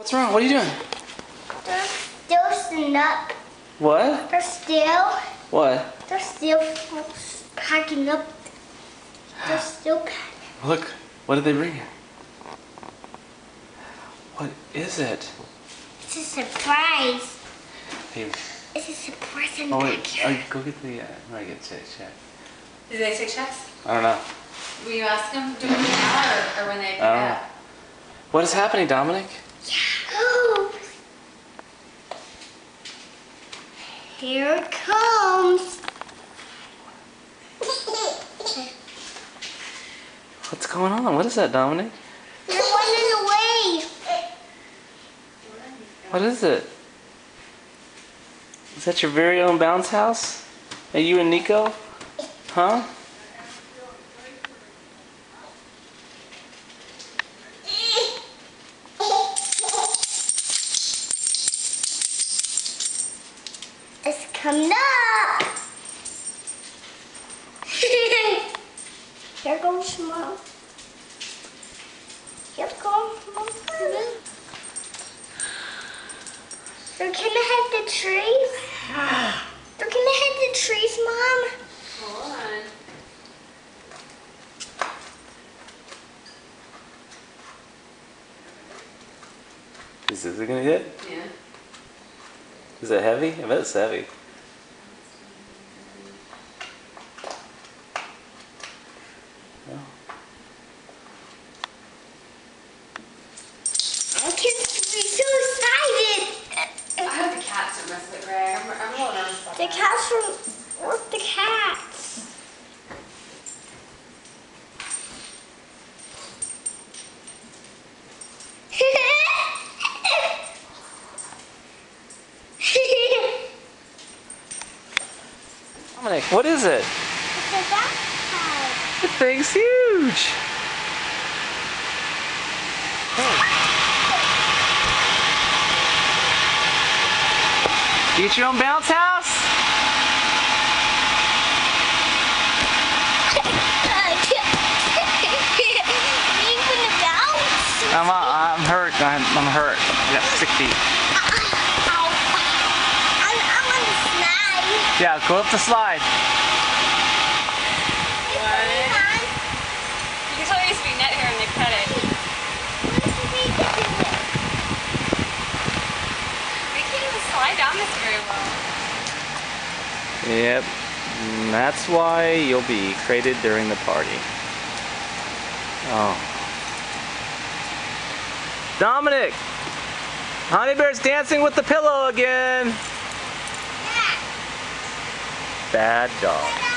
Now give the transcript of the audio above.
What's wrong? What are you doing? They're still up. What? They're still. What? They're still packing up. They're still packing. Look, what did they bring you? What is it? It's a surprise. Hey. It's a surprise in Oh back wait, here. go get the. I get check. Do they take checks? I don't know. Will you ask them do it now or when they pick I don't know. up? What is happening, Dominic? Oh. Here it comes. What's going on? What is that, Dominic? They're running away. What is it? Is that your very own bounce house? Are you and Nico? Huh? It's coming up. Here goes Mom. Here goes Mom. They're gonna hit the trees. They're gonna hit the trees, Mom. Hold on. Is it gonna hit? Yeah. Is it heavy? I bet it's heavy. I can't be so excited. I hope the cats don't mess with it, Greg. I'm a little nervous about The that. cats are. Where's the cats? Dominic, what is it? It's a backpack. The thing's huge. You get your own bounce house? Even the bounce. I'm hurt. I'm hurt. I got 6 feet. Ow. I'm on the slide. Yeah, go up the slide. You can tell there used to be net here and they cut it. We can't even slide down this very well. Yep. And that's why you'll be crated during the party. Oh. Dominic! Honey Bear's dancing with the pillow again. Bad dog.